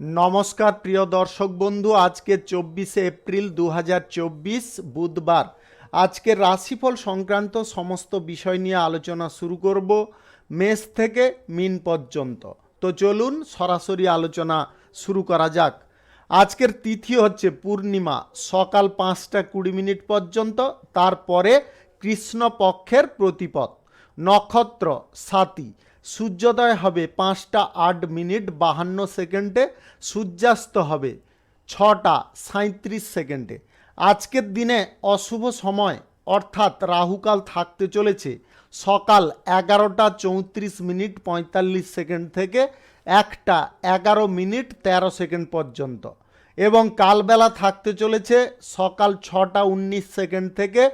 नमस्कार प्रिय दर्शक बंधु आज के 24 एप्रिल 2024 बुधवार आज के राशिफल संक्रांत समस्त विषय निये आलोचना शुरू करब मेष थेके मीन पर्यन्त। तो चलुन सरासरि आलोचना शुरू करा जाक। आजकेर तिथि हच्छे पूर्णिमा सकाल 5टा 20 मिनिट पर्यन्त, तारपरे कृष्ण पक्षेर प्रतिपद, नक्षत्र साथी, सूर्योदय हबे 5टा 8 मिनिट 52 सेकेंडे, सूर्यास्त हबे 6टा 37 सेकेंडे। आजकेर दिने अशुभ समय अर्थात राहुकाल थाकते चलेछे सकाल 11टा 34 मिनिट 45 सेकेंड थेके 1टा 11 मिनिट 13 सेकेंड पर्यन्त एवं कालबेला थाकते चलेछे सकाल 6टा 19 सेकेंड थेके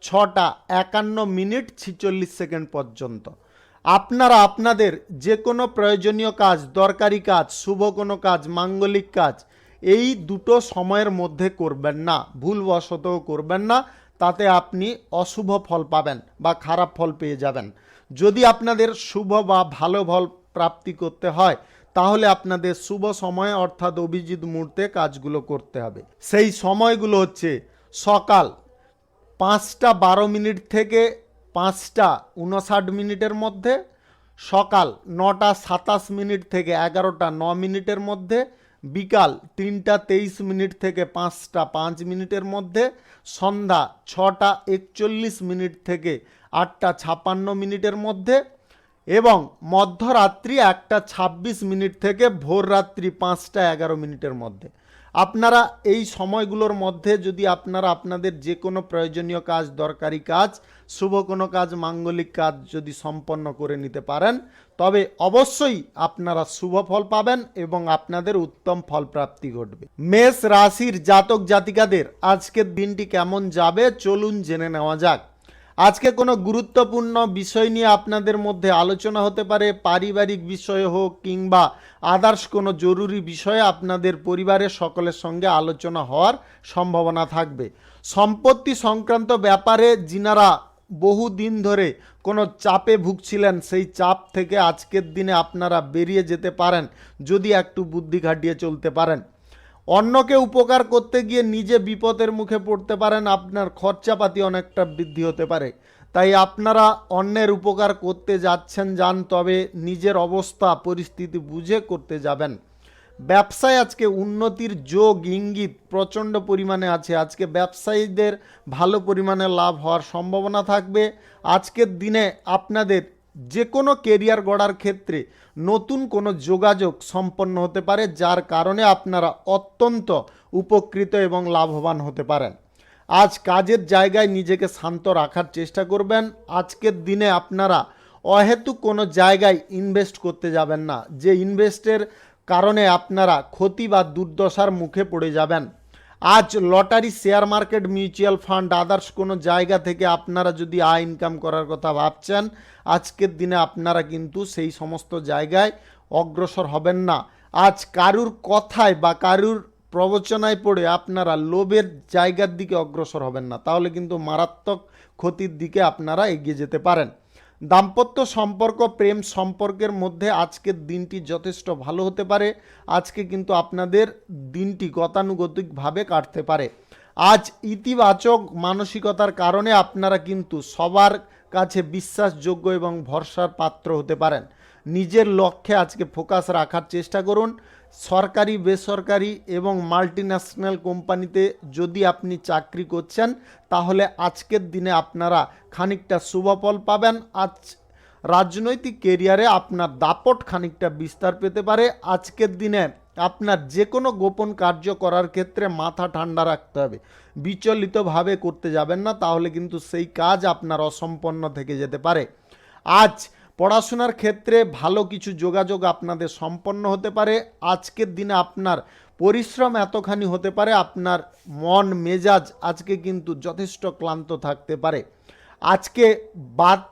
6टा 51 मिनिट 46 सेकेंड पर्यन्त। আপনারা আপনাদের যে কোনো প্রয়োজনীয় কাজ, দরকারি কাজ, শুভ কোনো কাজ, মাঙ্গলিক কাজ এই দুটো সময়ের মধ্যে করবেন না, ভুলবশত করবেন না, তাতে আপনি অশুভ ফল পাবেন বা খারাপ ফল পেয়ে যাবেন। যদি আপনাদের শুভ বা ভালো ফল প্রাপ্তি করতে হয় তাহলে আপনাদের শুভ সময় অর্থাৎ অভিজিৎ মুহূর্তে কাজগুলো করতে হবে। সেই সময়গুলো হচ্ছে সকাল 5টা 12 মিনিট থেকে 5টা 59 মিনিটের মধ্যে, সকাল 9টা 27 মিনিট থেকে 11টা 9 মিনিটের মধ্যে, বিকাল 3টা 23 মিনিট থেকে 5টা 5 মিনিটের মধ্যে, সন্ধ্যা 6টা 41 মিনিট থেকে 8টা 56 মিনিটের মধ্যে এবং মধ্যরাত্রি 1টা 26 মিনিট থেকে ভোররাত্রি 5টা 11 মিনিটের মধ্যে। আপনারা এই সময়গুলোর মধ্যে যদি আপনারা আপনাদের যে কোনো প্রয়োজনীয় কাজ, দরকারি কাজ, শুভ কোনো কাজ, মাঙ্গলিক কাজ যদি সম্পন্ন করে নিতে পারেন তবে অবশ্যই আপনারা শুভ ফল পাবেন এবং আপনাদের উত্তম ফল প্রাপ্তি ঘটবে। মেষ রাশির জাতক জাতিকাদের আজকের দিনটি কেমন যাবে চলুন জেনে নেওয়া যাক। আজকে কোনো গুরুত্বপূর্ণ বিষয় নিয়ে আপনাদের মধ্যে আলোচনা হতে পারে, পারিবারিক বিষয়ে হোক কিংবা আদার্স কোনো জরুরি বিষয়ে আপনাদের পরিবারের সকলের সঙ্গে আলোচনা হওয়ার সম্ভাবনা থাকবে। সম্পত্তি সংক্রান্ত ব্যাপারে যিনারা বহুদিন ধরে কোনো চাপে ভুগছিলেন সেই চাপ থেকে আজকের দিনে আপনারা বেরিয়ে যেতে পারেন যদি একটু বুদ্ধি খাটিয়ে চলতে পারেন। অন্যকে উপকার করতে গিয়ে নিজে বিপদের মুখে পড়তে পারেন, আপনার খরচাপাতি অনেকটা বৃদ্ধি হতে পারে। তাই আপনারা অন্যের উপকার করতে যাচ্ছেন যান, তবে নিজের অবস্থা পরিস্থিতি বুঝে করতে যাবেন। ব্যবসায় আজকে উন্নতির যোগ ইঙ্গিত প্রচণ্ড পরিমাণে আছে। আজকে ব্যবসায়ীদের ভালো পরিমাণে লাভ হওয়ার সম্ভাবনা থাকবে। আজকের দিনে আপনাদের যে কোনো কেরিয়ার গড়ার ক্ষেত্রে নতুন কোনো যোগাযোগ সম্পন্ন হতে পারে, যার কারণে আপনারা অত্যন্ত উপকৃত এবং লাভবান হতে পারেন। আজ কাজের জায়গায় নিজেকে শান্ত রাখার চেষ্টা করবেন। আজকের দিনে আপনারা অহেতুক কোনো জায়গায় ইনভেস্ট করতে যাবেন না, যে ইনভেস্টের কারণে আপনারা ক্ষতি বা দুর্দশার মুখে পড়ে যাবেন। আজ lottery, share market, mutual fund, others কোনো জায়গা থেকে আপনারা যদি আয় ইনকাম করার কথা ভাবছেন আজকের দিনে আপনারা কিন্তু সেই সমস্ত জায়গায় অগ্রসর হবেন না। আজ কারুর কথায় বা কারুর প্রবচনায় পড়ে আপনারা লোভের জায়গার দিকে অগ্রসর হবেন না, তাহলে কিন্তু মারাত্মক ক্ষতির দিকে আপনারা এগিয়ে যেতে পারেন। দাম্পত্য সম্পর্ক, প্রেম সম্পর্কের মধ্যে আজকের দিনটি যথেষ্ট ভালো হতে পারে। আজকে কিন্তু আপনাদের দিনটি গতানুগতিকভাবে কাটতে পারে। আজ ইতিবাচক মানসিকতার কারণে আপনারা কিন্তু সবার কাছে বিশ্বাসযোগ্য এবং ভরসার পাত্র হতে পারেন। নিজের লক্ষ্যে আজকে ফোকাস রাখার চেষ্টা করুন। সরকারি, বেসরকারি এবং মাল্টিন্যাশনাল কোম্পানিতে যদি আপনি চাকরি করছেন তাহলে আজকের দিনে আপনারা খানিকটা শুভফল পাবেন। আজ রাজনৈতিক কেরিয়ারে আপনার দাপট খানিকটা বিস্তার পেতে পারে। আজকের দিনে আপনার যে কোনো গোপন কার্য করার ক্ষেত্রে মাথা ঠান্ডা রাখতে হবে, বিচলিতভাবে করতে যাবেন না, তাহলে কিন্তু সেই কাজ আপনার অসম্পন্ন থেকে যেতে পারে। আজ পড়াশোনার ক্ষেত্রে ভালো কিছু যোগাযোগ আপনাদের সম্পন্ন হতে পারে। আজকের দিনে আপনার পরিশ্রম এতখানি হতে পারে আপনার মন মেজাজ আজকে কিন্তু যথেষ্ট ক্লান্ত থাকতে পারে। আজকে বাদ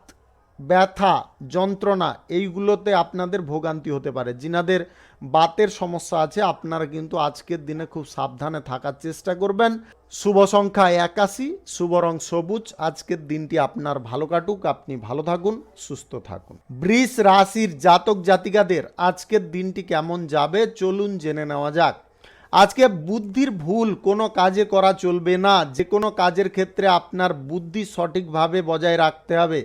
ব্যথা, যন্ত্রণা এইগুলোতে আপনাদের ভোগান্তি হতে পারে। যিনাদের বাতের সমস্যা আছে আপনারা কিন্তু আজকের দিনে খুব সাবধানে থাকার চেষ্টা করবেন। শুভ সংখ্যা 81, শুভ রং সবুজ। আজকের দিনটি আপনার ভালো কাটুক, আপনি ভালো থাকুন, সুস্থ থাকুন। বৃষ রাশির জাতক জাতিকাদের আজকের দিনটি কেমন যাবে চলুন জেনে নেওয়া যাক। আজকে বুদ্ধির ভুল কোনো কাজে করা চলবে না। যে কোনো কাজের ক্ষেত্রে আপনার বুদ্ধি সঠিকভাবে বজায় রাখতে হবে।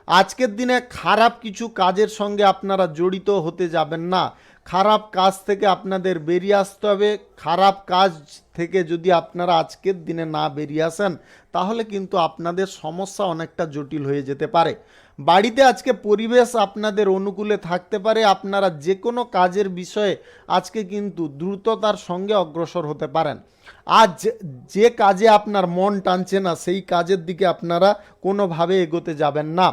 আজকের দিনে খারাপ কিছু কাজের সঙ্গে আপনারা জড়িত হতে যাবেন না। খারাপ কাজ থেকে আপনাদের বেরিয়ে আসতে হবে। খারাপ কাজ থেকে যদি আপনারা আজকের দিনে না বেরিয়ে আসেন তাহলে কিন্তু আপনাদের সমস্যা অনেকটা জটিল হয়ে যেতে পারে। বাড়িতে আজকে পরিবেশ আপনাদের অনুকূলে থাকতে পারে। আপনারা যে কোনো কাজের বিষয়ে আজকে কিন্তু দ্রুততার সঙ্গে অগ্রসর হতে পারেন। আজ যে কাজে আপনার মন টানছে না সেই কাজের দিকে আপনারা কোনোভাবে এগোতে যাবেন না।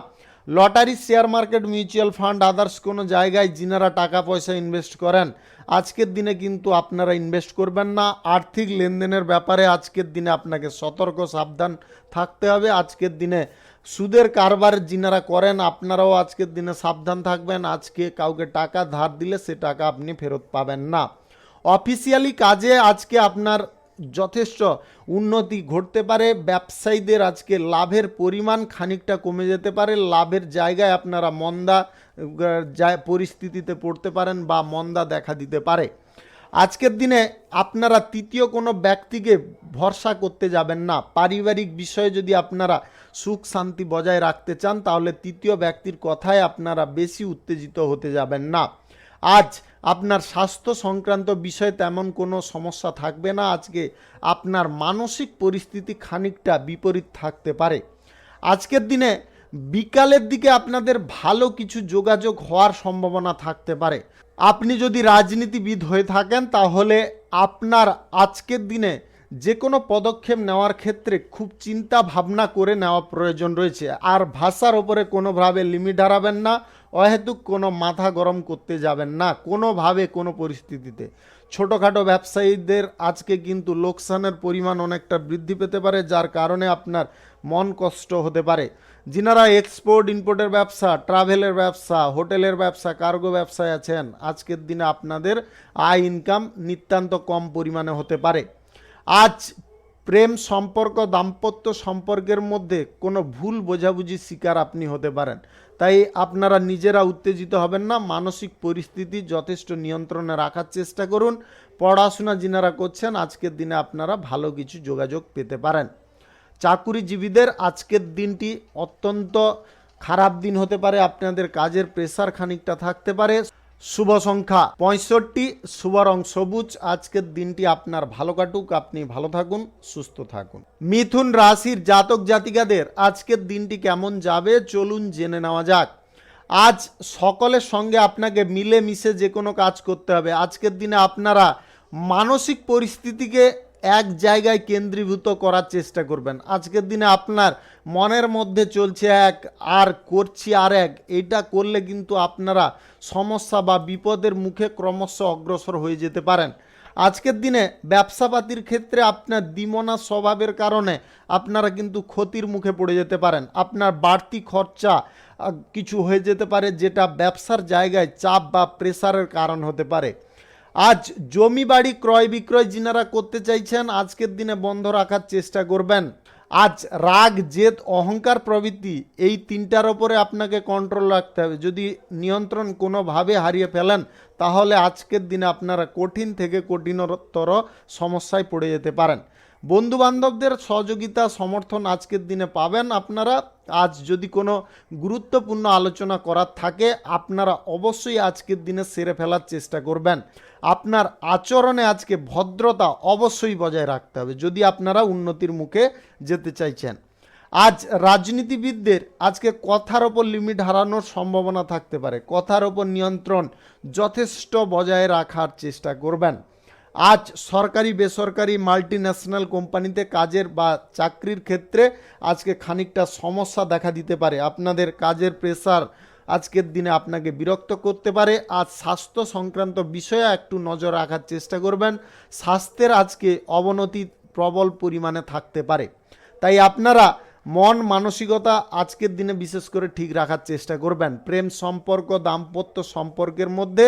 Lottery, share market, mutual fund, others কোনো জায়গায় যিনারা টাকা পয়সা ইনভেস্ট করেন আজকের দিনে কিন্তু আপনারা ইনভেস্ট করবেন না। আর্থিক লেনদেনের ব্যাপারে আজকের দিনে আপনাকে সতর্ক সাবধান থাকতে হবে। আজকের দিনে সুদের কারবার যিনারা করেন আপনারাও আজকের দিনে সাবধান থাকবেন। আজকে কাউকে টাকা ধার দিলে সে টাকা আপনি ফেরত পাবেন না। অফিসিয়ালি কাজে আজকে আপনার যথেষ্ট উন্নতি ঘটতে পারে। ব্যবসায়ীদের আজকে লাভের পরিমাণ খানিকটা কমে যেতে পারে। লাভের জায়গায় আপনারা মন্দা পরিস্থিতিতে পড়তে পারেন বা মন্দা দেখা দিতে পারে। আজকের দিনে আপনারা তৃতীয় কোনো ব্যক্তিকে ভরসা করতে যাবেন না। পারিবারিক বিষয়ে যদি আপনারা সুখ শান্তি বজায় রাখতে চান তাহলে তৃতীয় ব্যক্তির কথায় আপনারা বেশি উত্তেজিত হতে যাবেন না। আজ আপনার স্বাস্থ্য সংক্রান্ত বিষয়ে তেমন কোনো সমস্যা থাকবে না। আজকে আপনার মানসিক পরিস্থিতি খানিকটা বিপরীত থাকতে পারে। আজকের দিনে বিকালের দিকে আপনাদের ভালো কিছু যোগাযোগ হওয়ার সম্ভাবনা থাকতে পারে। আপনি যদি রাজনীতিবিদ হয়ে থাকেন তাহলে আপনার আজকের দিনে যে কোনো পদক্ষেপ নেওয়ার ক্ষেত্রে খুব চিন্তা ভাবনা করে নেওয়া প্রয়োজন রয়েছে। আর ভাষার ওপরে কোনোভাবে লিমিট হারাবেন না। অহেতুক কোনো মাথা গরম করতে যাবেন না কোনোভাবে কোনো পরিস্থিতিতে। ছোটোখাটো ব্যবসায়ীদের আজকে কিন্তু লোকসানের পরিমাণ অনেকটা বৃদ্ধি পেতে পারে, যার কারণে আপনার মন কষ্ট হতে পারে। যিনারা এক্সপোর্ট ইম্পোর্টের ব্যবসা, ট্রাভেলের ব্যবসা, হোটেলের ব্যবসা, কার্গো ব্যবসায় আছেন আজকের দিনে আপনাদের আয় ইনকাম নিতান্ত কম পরিমাণে হতে পারে। আজ প্রেম সম্পর্ক, দাম্পত্য সম্পর্কের মধ্যে কোনো ভুল বোঝাবুঝির শিকার আপনি হতে পারেন। তাই আপনারা নিজেরা উত্তেজিত হবেন না। মানসিক পরিস্থিতি যথেষ্ট নিয়ন্ত্রণে রাখার চেষ্টা করুন। পড়াশোনা যিনারা করছেন আজকের দিনে আপনারা ভালো কিছু যোগাযোগ পেতে পারেন। চাকুরিজীবীদের আজকের দিনটি অত্যন্ত খারাপ দিন হতে পারে। আপনাদের কাজের প্রেসার খানিকটা থাকতে পারে। শুভ সংখ্যা 65, শুভ রং সবুজ। আজকের দিনটি আপনার ভালো কাটুক, আপনি ভালো থাকুন, সুস্থ থাকুন। মিথুন রাশির জাতক জাতিকাদের আজকের দিনটি কেমন যাবে চলুন জেনে নেওয়া যাক। আজ সকলের সঙ্গে আপনাকে মিলেমিশে যে কোনো কাজ করতে হবে। আজকের দিনে আপনারা মানসিক পরিস্থিতিকে এক জায়গায় কেন্দ্রীভূত করার চেষ্টা করবেন। আজকের দিনে আপনার মনের মধ্যে চলছে এক আর করছি আর এক, এটা করলে কিন্তু আপনারা সমস্যা বা বিপদের মুখে ক্রমশ অগ্রসর হয়ে যেতে পারেন। আজকের দিনে ব্যবসাপাতির ক্ষেত্রে আপনার দ্বিমনা স্বভাবের কারণে আপনারা কিন্তু ক্ষতির মুখে পড়ে যেতে পারেন। আপনার বাড়তি খরচা কিছু হয়ে যেতে পারে যেটা ব্যবসার জায়গায় চাপ বা প্রেসারের কারণ হতে পারে। আজ জমি বাড়ি ক্রয় বিক্রয় যিনারা করতে চাইছেন আজকের দিনে বন্ধ রাখার চেষ্টা করবেন। আজ রাগ, জেদ, অহংকার প্রভৃতি এই তিনটার ওপরে আপনাকে কন্ট্রোল রাখতে হবে। যদি নিয়ন্ত্রণ কোনোভাবে হারিয়ে ফেলেন তাহলে আজকের দিনে আপনারা কঠিন থেকে কঠিনতর সমস্যায় পড়ে যেতে পারেন। বন্ধু বান্ধবদের সহযোগিতা সমর্থন আজকের দিনে পাবেন আপনারা। আজ যদি কোনো গুরুত্বপূর্ণ আলোচনা করার থাকে আপনারা অবশ্যই আজকের দিনে সেরে ফেলার চেষ্টা করবেন। আপনার আচরণে আজকে ভদ্রতা অবশ্যই বজায় রাখতে হবে যদি আপনারা উন্নতির মুখে যেতে চাইছেন। আজ রাজনীতিবিদদের আজকে কথার ওপর লিমিট হারানোর সম্ভাবনা থাকতে পারে। কথার ওপর নিয়ন্ত্রণ যথেষ্ট বজায় রাখার চেষ্টা করবেন। আজ সরকারি বেসরকারি মাল্টি ন্যাশনাল কোম্পানিতে কাজের বা চাকরির ক্ষেত্রে আজকে খানিকটা সমস্যা দেখা দিতে পারে। আপনাদের কাজের প্রেসার আজকের দিনে আপনাকে বিরক্ত করতে পারে। আজ স্বাস্থ্য সংক্রান্ত বিষয়ে একটু নজর রাখার চেষ্টা করবেন। স্বাস্থ্যের আজকে অবনতি প্রবল পরিমাণে থাকতে পারে। তাই আপনারা মন মানসিকতা আজকের দিনে বিশেষ করে ঠিক রাখার চেষ্টা করবেন। প্রেম সম্পর্ক দাম্পত্য সম্পর্কের মধ্যে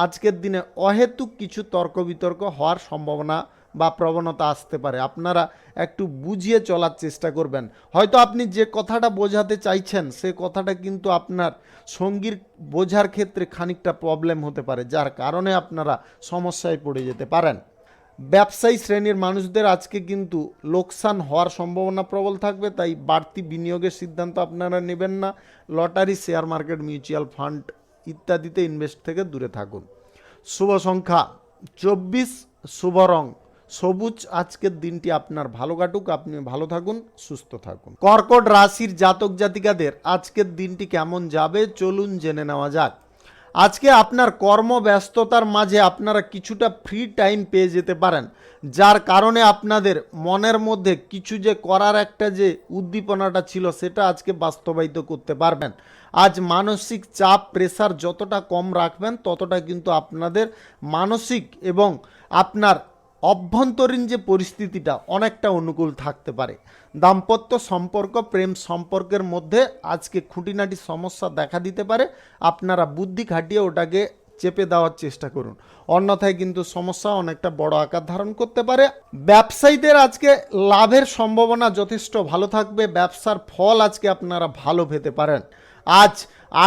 আজকের দিনে অহেতুক কিছু তর্ক বিতর্ক হওয়ার সম্ভাবনা বা প্রবণতা আসতে পারে, আপনারা একটু বুঝিয়ে চলার চেষ্টা করবেন। হয়তো আপনি যে কথাটা বোঝাতে চাইছেন সে কথাটা কিন্তু আপনার সঙ্গীর বোঝার ক্ষেত্রে খানিকটা প্রবলেম হতে পারে, যার কারণে আপনারা সমস্যায় পড়ে যেতে পারেন। ব্যবসায়ী শ্রেণীর মানুষদের আজকে কিন্তু লোকসান হওয়ার সম্ভাবনা প্রবল থাকবে, তাই বাড়তি বিনিয়োগের সিদ্ধান্ত আপনারা নেবেন না। Lottery, share market, mutual fund ইত্যাদিতে ইনভেস্ট থেকে দূরে থাকুন। শুভ সংখ্যা 24, শুভ রং সবুজ। আজকের দিনটি আপনার ভালো কাটুক, আপনি ভালো থাকুন, সুস্থ থাকুন। কর্কট রাশির জাতক জাতিকাদের আজকের দিনটি কেমন যাবে চলুন জেনে নেওয়া যাক। আজকে আপনার কর্মব্যস্ততার মাঝে আপনারা কিছুটা ফ্রি টাইম পেয়ে যেতে পারেন, যার কারণে আপনাদের মনের মধ্যে কিছু যে করার একটা যে উদ্দীপনাটা ছিল সেটা আজকে বাস্তবায়িত করতে পারবেন। আজ মানসিক চাপ প্রেসার যতটা কম রাখবেন ততটা কিন্তু আপনাদের মানসিক এবং আপনার অভ্যন্তরীণ যে পরিস্থিতিটা অনেকটা অনুকূল থাকতে পারে। দাম্পত্য সম্পর্ক প্রেম সম্পর্কের মধ্যে আজকে খুঁটিনাটি সমস্যা দেখা দিতে পারে, আপনারা বুদ্ধি খাটিয়ে ওটাকে চেপে দেওয়ার চেষ্টা করুন, অন্যথায় কিন্তু সমস্যা অনেকটা বড় আকার ধারণ করতে পারে। ব্যবসায়ীদের আজকে লাভের সম্ভাবনা যথেষ্ট ভালো থাকবে, ব্যবসার ফল আজকে আপনারা ভালো পেতে পারেন। আজ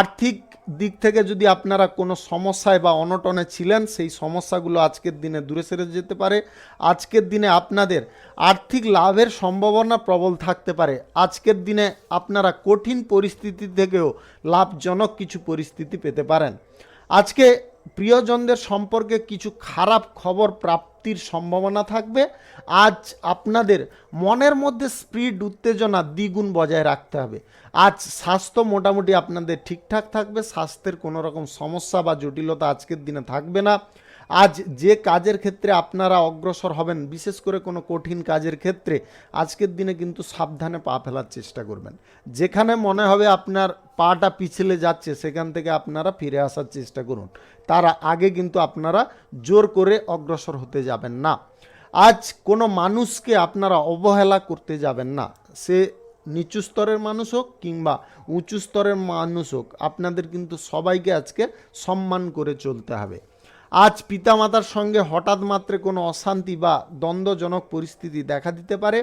আর্থিক দিক থেকে যদি আপনারা কোনো সমস্যায় বা অনটনে ছিলেন সেই সমস্যাগুলো আজকের দিনে দূরে সরে যেতে পারে। আজকের দিনে আপনাদের আর্থিক লাভের সম্ভাবনা প্রবল থাকতে পারে। আজকের দিনে আপনারা কঠিন পরিস্থিতি থেকেও লাভজনক কিছু পরিস্থিতি পেতে পারেন। আজকে প্রিয়জনদের সম্পর্কে কিছু খারাপ খবর প্রাপ্তির সম্ভাবনা থাকবে। আজ আপনাদের মনের মধ্যে স্পিড উত্তেজনা দ্বিগুণ বজায় রাখতে হবে। আজ স্বাস্থ্য মোটামুটি আপনাদের ঠিকঠাক থাকবে, স্বাস্থ্যের কোনো রকম সমস্যা বা জটিলতা আজকের দিনে থাকবে না। আজ যে কাজের ক্ষেত্রে আপনারা অগ্রসর হবেন, বিশেষ করে কোনো কঠিন কাজের ক্ষেত্রে আজকের দিনে কিন্তু সাবধানে পা ফেলার চেষ্টা করবেন। যেখানে মনে হবে আপনার পাটা পিছলে যাচ্ছে সেখান থেকে আপনারা ফিরে আসার চেষ্টা করুন, তার আগে কিন্তু আপনারা জোর করে অগ্রসর হতে যাবেন না। আজ কোনো মানুষকে আপনারা অবহেলা করতে যাবেন না, সে নিচু স্তরের মানুষ হোক কিংবা উঁচু স্তরের মানুষ হোক, আপনাদের কিন্তু সবাইকে আজকে সম্মান করে চলতে হবে। আজ পিতামাতার সঙ্গে হঠাৎ মাত্রে কোনো অশান্তি বা দ্বন্দ্বজনক পরিস্থিতি দেখা দিতে পারে।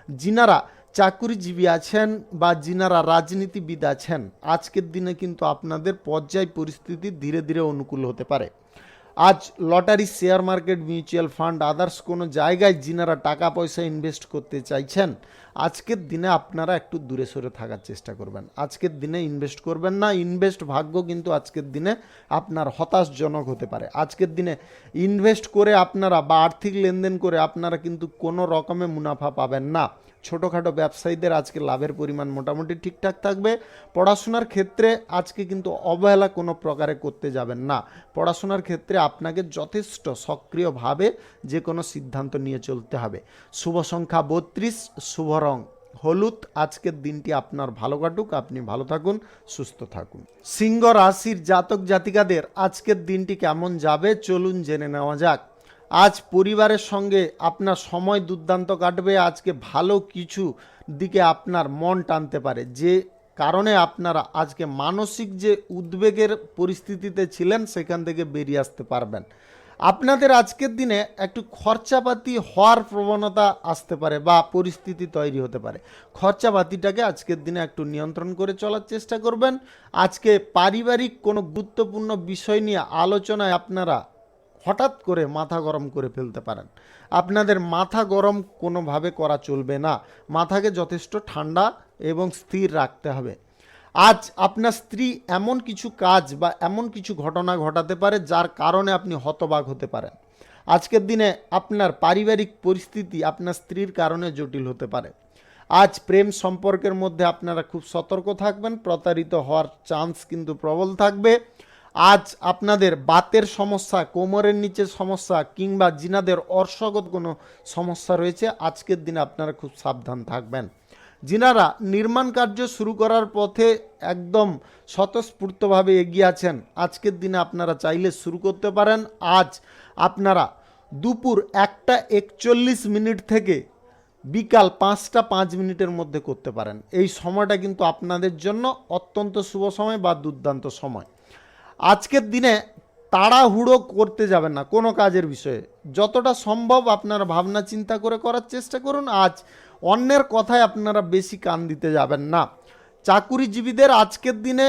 যিনারা চাকুরিজীবী আছেন বা যিনারা রাজনীতিবিদ আছেন, আজকের দিনে কিন্তু আপনাদের পর্যায় পরিস্থিতি ধীরে ধীরে অনুকূল হতে পারে। আজ lottery, share market, mutual fund others কোনো জায়গায় যিনারা টাকা পয়সা ইনভেস্ট করতে চাইছেন, আজকের দিনে আপনারা একটু দূরে সরে থাকার চেষ্টা করবেন। আজকের দিনে ইনভেস্ট করবেন না, ইনভেস্ট ভাগ্য কিন্তু আজকের দিনে আপনার হতাশজনক হতে পারে। আজকের দিনে ইনভেস্ট করে আপনারা বা আর্থিক লেনদেন করে আপনারা কিন্তু কোনো রকমে মুনাফা পাবেন না। ছোটোখাটো ব্যবসায়ীদের আজকে লাভের পরিমাণ মোটামুটি ঠিকঠাক থাকবে। পড়াশোনার ক্ষেত্রে আজকে কিন্তু অবহেলা কোনো প্রকারে করতে যাবেন না। পড়াশোনার ক্ষেত্রে আপনাকে যথেষ্ট সক্রিয়ভাবে যে কোনো সিদ্ধান্ত নিয়ে চলতে হবে। শুভ সংখ্যা 32, শুভ রং হলুদ। আজকের দিনটি আপনার ভালো কাটুক, আপনি ভালো থাকুন, সুস্থ থাকুন। সিংহ রাশির জাতক জাতিকাদের আজকের দিনটি কেমন যাবে চলুন জেনে নেওয়া যাক। আজ পরিবারের সঙ্গে আপনার সময় দুর্দান্ত কাটবে। আজকে ভালো কিছু দিকে আপনার মন টানতে পারে, যে কারণে আপনারা আজকে মানসিক যে উদ্বেগের পরিস্থিতিতে ছিলেন সেখান থেকে বেরিয়ে আসতে পারবেন। আপনাদের আজকের দিনে একটু খরচাপাতি হওয়ার প্রবণতা আসতে পারে বা পরিস্থিতি তৈরি হতে পারে। খরচাপাতিটাকে আজকের দিনে একটু নিয়ন্ত্রণ করে চলার চেষ্টা করবেন। আজকে পারিবারিক কোনো গুরুত্বপূর্ণ বিষয় নিয়ে আলোচনায় আপনারা হঠাৎ করে মাথা গরম করে ফেলতে পারেন। আপনাদের মাথা গরম কোনোভাবে করা চলবে না, মাথাকে যথেষ্ট ঠান্ডা এবং স্থির রাখতে হবে। আজ আপনার স্ত্রী এমন কিছু কাজ বা এমন কিছু ঘটনা ঘটাতে পারে যার কারণে আপনি হতবাক হতে পারেন। আজকের দিনে আপনার পারিবারিক পরিস্থিতি আপনার স্ত্রীর কারণে জটিল হতে পারে। আজ প্রেম সম্পর্কের মধ্যে আপনারা খুব সতর্ক থাকবেন, প্রতারিত হওয়ার চান্স কিন্তু প্রবল থাকবে। আজ আপনাদের বাতের সমস্যা, কোমরের নিচের সমস্যা কিংবা যিনাদের অর্শগত কোনো সমস্যা রয়েছে, আজকের দিনে আপনারা খুব সাবধান থাকবেন। যিনারা নির্মাণ কার্য শুরু করার পথে একদম স্বতঃস্ফূর্তভাবে এগিয়ে আছেন, আজকের দিনে আপনারা চাইলে শুরু করতে পারেন। আজ আপনারা দুপুর 1টা 41 মিনিট থেকে বিকাল 5টা 5 মিনিটের মধ্যে করতে পারেন। এই সময়টা কিন্তু আপনাদের জন্য অত্যন্ত শুভ সময় বা দুর্দান্ত সময়। আজকের দিনে তাড়াহুড়ো করতে যাবেন না কোনো কাজের বিষয়ে, যতটা সম্ভব আপনারা ভাবনা চিন্তা করে করার চেষ্টা করুন। আজ অন্যের কথায় আপনারা বেশি কান দিতে যাবেন না। চাকুরিজীবীদের আজকের দিনে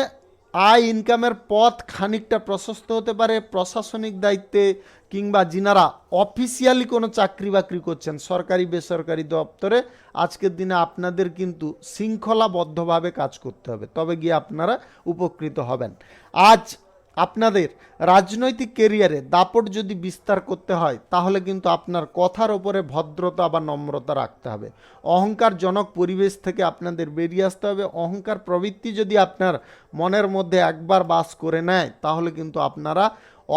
আয় ইনকামের পথ খানিকটা প্রশস্ত হতে পারে। প্রশাসনিক দায়িত্বে কিংবা যিনারা অফিসিয়ালি কোনো চাকরি বাকরি করছেন সরকারি বেসরকারি দপ্তরে, আজকের দিনে আপনাদের কিন্তু শৃঙ্খলাবদ্ধভাবে কাজ করতে হবে, তবে গিয়ে আপনারা উপকৃত হবেন। আজ আপনাদের রাজনৈতিক কেরিয়ারে দাপট যদি বিস্তার করতে হয় তাহলে কিন্তু আপনার কথার ওপরে ভদ্রতা বা নম্রতা রাখতে হবে। অহংকারজনক পরিবেশ থেকে আপনাদের বেরিয়ে আসতে হবে। অহংকার প্রবৃত্তি যদি আপনার মনের মধ্যে একবার বাস করে নেয় তাহলে কিন্তু আপনারা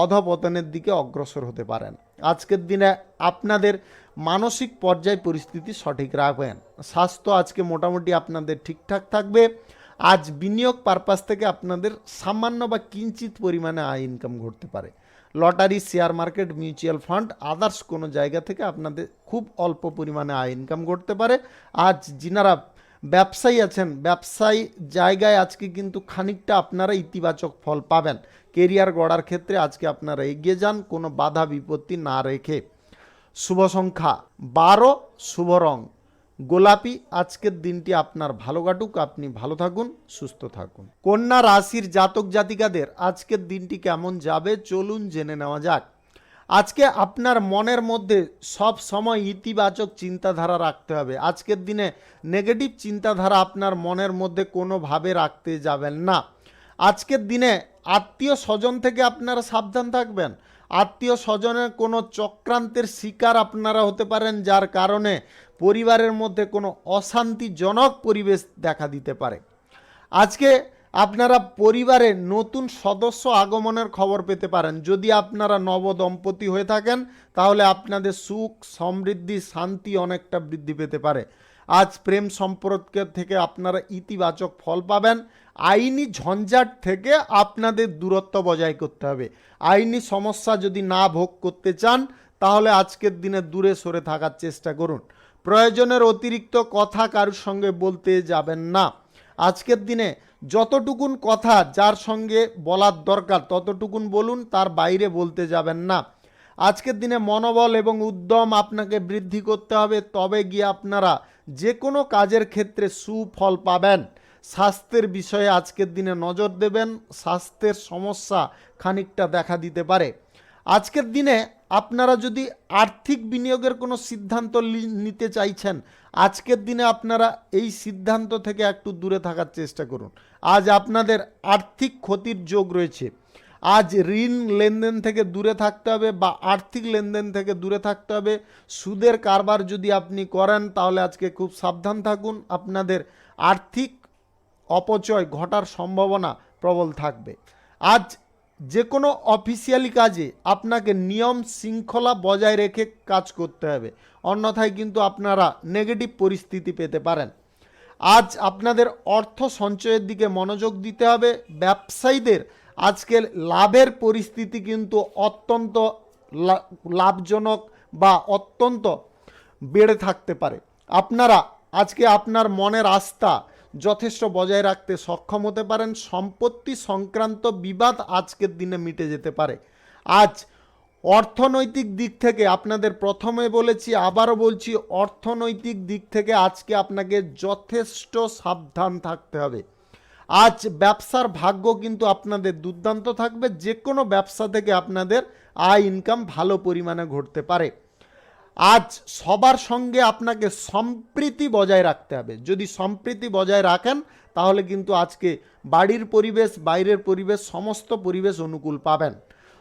অধপতনের দিকে অগ্রসর হতে পারেন। আজকের দিনে আপনাদের মানসিক পর্যায় পরিস্থিতি সঠিক রাখবেন। স্বাস্থ্য আজকে মোটামুটি আপনাদের ঠিকঠাক থাকবে। আজ বিনিয়োগ পারপাস থেকে আপনাদের সামান্য বা কিঞ্চিত পরিমাণে আয় ইনকাম ঘটতে পারে। Lottery, share market, mutual fund, others কোনো জায়গা থেকে আপনাদের খুব অল্প পরিমাণে আয় ইনকাম ঘটতে পারে। আজ যিনারা ব্যবসায়ী আছেন, ব্যবসায়ী জায়গায় আজকে কিন্তু খানিকটা আপনারা ইতিবাচক ফল পাবেন। কেরিয়ার গড়ার ক্ষেত্রে আজকে আপনারা এগিয়ে যান কোনো বাধা বিপত্তি না রেখে। শুভ সংখ্যা 12, শুভ রং গোলাপি। আজকের দিনটি আপনার ভালো কাটুক, আপনি ভালো থাকুন, সুস্থ থাকুন। কন্যা রাশির জাতক জাতিকাদের আজকের দিনটি কেমন যাবে চলুন জেনে নেওয়া যাক। আজকে আপনার মনের মধ্যে সব সময় ইতিবাচক চিন্তাধারা রাখতে হবে। আজকের দিনে নেগেটিভ চিন্তাধারা আপনার মনের মধ্যে কোনোভাবে রাখতে যাবেন না। আজকের দিনে আত্মীয় স্বজন থেকে আপনারা সাবধান থাকবেন। আত্মীয় স্বজনের কোনো চক্রান্তের শিকার আপনারা হতে পারেন, যার কারণে পরিবারের মধ্যে কোনো অশান্তিজনক পরিবেশ দেখা দিতে পারে। আজকে আপনারা পরিবারে নতুন সদস্য আগমনের খবর পেতে পারেন। যদি আপনারা নবদম্পতি হয়ে থাকেন তাহলে আপনাদের সুখ সমৃদ্ধি শান্তি অনেকটা বৃদ্ধি পেতে পারে। আজ প্রেম সম্পর্কের থেকে আপনারা ইতিবাচক ফল পাবেন। আইনি ঝঞ্ঝাট থেকে আপনাদের দূরত্ব বজায় করতে হবে। আইনি সমস্যা যদি না ভোগ করতে চান তাহলে আজকের দিনে দূরে সরে থাকার চেষ্টা করুন। প্রয়োজনের অতিরিক্ত কথা কারোর সঙ্গে বলতে যাবেন না। আজকের দিনে যতটুকুন কথা যার সঙ্গে বলার দরকার ততটুকুন বলুন, তার বাইরে বলতে যাবেন না। আজকের দিনে মনোবল এবং উদ্যম আপনাকে বৃদ্ধি করতে হবে, তবে গিয়ে আপনারা যে কোনো কাজের ক্ষেত্রে সুফল পাবেন। স্বাস্থ্যের বিষয়ে আজকের দিনে নজর দেবেন। স্বাস্থ্যের সমস্যা খানিকটা দেখা দিতে পারে। আজকের দিনে আপনারা যদি আর্থিক বিনিয়োগের কোনো সিদ্ধান্ত নিতে চাইছেন, আজকের দিনে আপনারা এই সিদ্ধান্ত থেকে একটু দূরে থাকার চেষ্টা করুন। আজ আপনাদের আর্থিক ক্ষতির যোগ রয়েছে। আজ ঋণ লেনদেন থেকে দূরে থাকতে হবে বা আর্থিক লেনদেন থেকে দূরে থাকতে হবে। সুদের কারবার যদি আপনি করেন তাহলে আজকে খুব সাবধান থাকুন। আপনাদের আর্থিক অপচয় ঘটার সম্ভাবনা প্রবল থাকবে। আজ যে কোনো অফিসিয়ালি কাজে আপনাকে নিয়ম শৃঙ্খলা বজায় রেখে কাজ করতে হবে, অন্যথায় কিন্তু আপনারা নেগেটিভ পরিস্থিতি পেতে পারেন। আজ আপনাদের অর্থ সঞ্চয়ের দিকে মনোযোগ দিতে হবে। ব্যবসায়ীদের আজকে লাভের পরিস্থিতি কিন্তু অত্যন্ত লাভজনক বা অত্যন্ত বেড়ে থাকতে পারে। আপনারা আজকে আপনার মনের আস্থা যথেষ্ট বজায় রাখতে সক্ষম হতে পারেন। সম্পত্তি সংক্রান্ত বিবাদ আজকের দিনে মিটে যেতে পারে। আজ অর্থনৈতিক দিক থেকে আপনাদের প্রথমে বলেছি আবারও বলছি, অর্থনৈতিক দিক থেকে আজকে আপনাকে যথেষ্ট সাবধান থাকতে হবে। আজ ব্যবসার ভাগ্য কিন্তু আপনাদের দুর্দান্ত থাকবে। যে কোনো ব্যবসা থেকে আপনাদের আয় ইনকাম ভালো পরিমাণে ঘটতে পারে। আজ সবার সঙ্গে আপনাকে সম্প্রীতি বজায় রাখতে হবে। যদি সম্প্রীতি বজায় রাখেন তাহলে কিন্তু আজকে বাড়ির পরিবেশ বাইরের পরিবেশ সমস্ত পরিবেশ অনুকূল পাবেন।